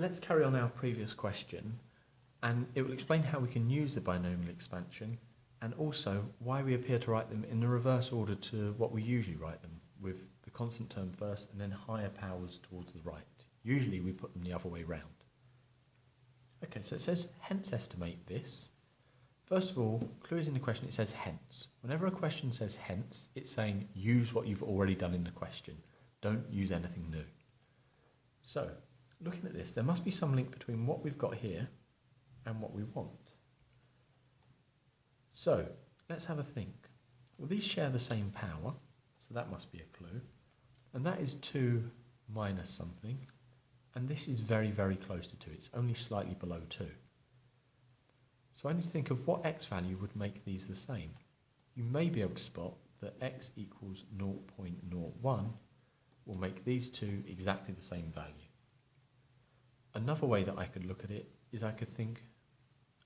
let's carry on our previous question, and it will explain how we can use the binomial expansion and also why we appear to write them in the reverse order to what we usually write them, with the constant term first and then higher powers towards the right. Usually we put them the other way round. Okay, so it says hence estimate this. First of all, clues in the question, it says hence. Whenever a question says hence, it's saying use what you've already done in the question. Don't use anything new. So, looking at this, there must be some link between what we've got here and what we want. So, let's have a think. Well, these share the same power, so that must be a clue. And that is 2 minus something. And this is very, very close to 2. It's only slightly below 2. So I need to think of what x value would make these the same. You may be able to spot that x equals 0.01 will make these two exactly the same value. Another way that I could look at it is I could think,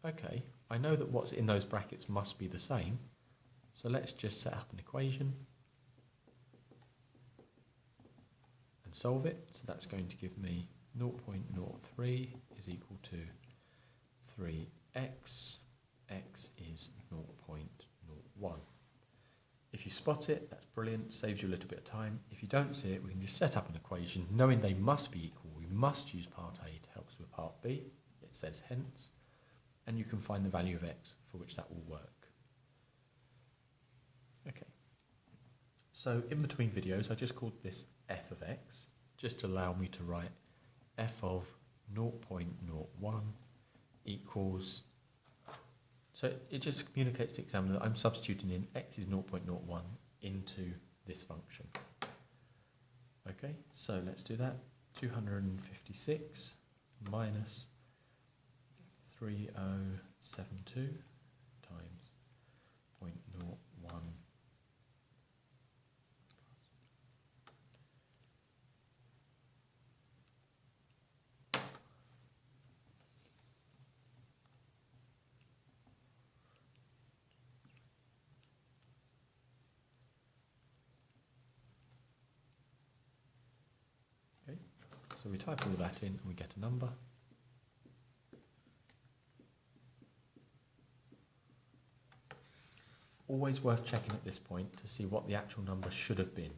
okay, I know that what's in those brackets must be the same, so let's just set up an equation and solve it. So that's going to give me 0.03 is equal to 3x, x is 0.01. If you spot it, that's brilliant, saves you a little bit of time. If you don't see it, we can just set up an equation. Knowing they must be equal, we must use part A to help us with part B. It says hence, and you can find the value of x for which that will work. Okay, so in between videos, I just called this f of x, just to allow me to write f of 0.01 equals, so it just communicates to the examiner that I'm substituting in x is 0.01 into this function. Okay, so let's do that. 256 minus 3072 times 0.01 . So we type all that in and we get a number. Always worth checking at this point to see what the actual number should have been.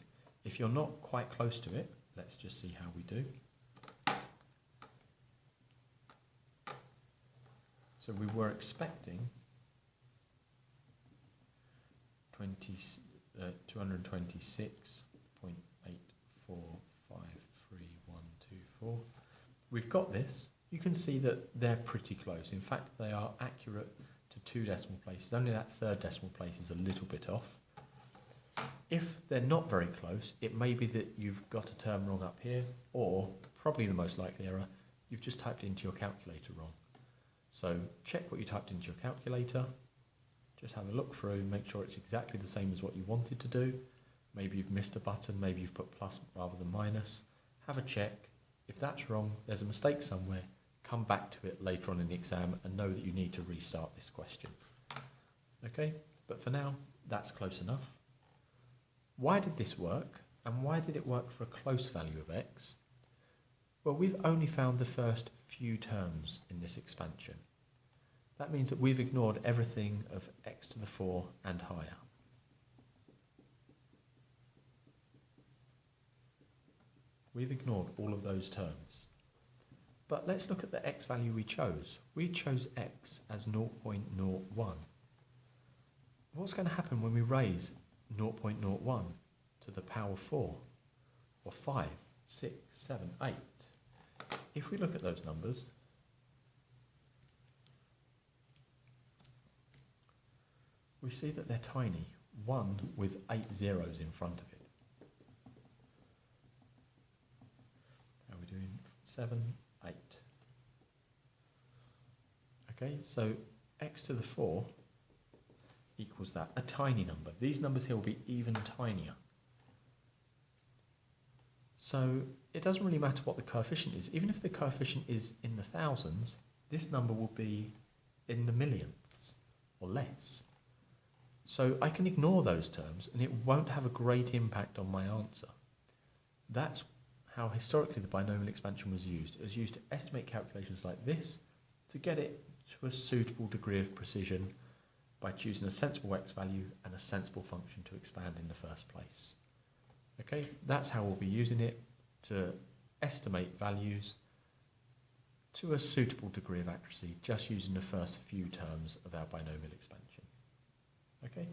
If you're not quite close to it, let's just see how we do. So we were expecting 226.8453124. We've got this. You can see that they're pretty close. In fact, they are accurate to 2 decimal places. Only that third decimal place is a little bit off. If they're not very close, it may be that you've got a term wrong up here, or probably the most likely error, you've just typed into your calculator wrong. So check what you typed into your calculator. Just have a look through, make sure it's exactly the same as what you wanted to do. Maybe you've missed a button, maybe you've put plus rather than minus. Have a check. If that's wrong, there's a mistake somewhere. Come back to it later on in the exam and know that you need to restart this question. Okay, but for now, that's close enough. Why did this work? And why did it work for a close value of x? Well, we've only found the first few terms in this expansion. That means that we've ignored everything of x to the 4 and higher. We've ignored all of those terms. But let's look at the x value we chose. We chose x as 0.01. What's going to happen when we raise 0.01 to the power 4, or 5, 6, 7, 8? If we look at those numbers, we see that they're tiny, 1 with 8 zeros in front of it. How are we doing? 7, 8. Okay, so x to the 4 equals that, a tiny number. These numbers here will be even tinier. So it doesn't really matter what the coefficient is. Even if the coefficient is in the thousands, this number will be in the millionths or less. So I can ignore those terms and it won't have a great impact on my answer. That's how historically the binomial expansion was used. It was used to estimate calculations like this, to get it to a suitable degree of precision by choosing a sensible x value and a sensible function to expand in the first place. Okay, that's how we'll be using it, to estimate values to a suitable degree of accuracy, just using the first few terms of our binomial expansion. Okay.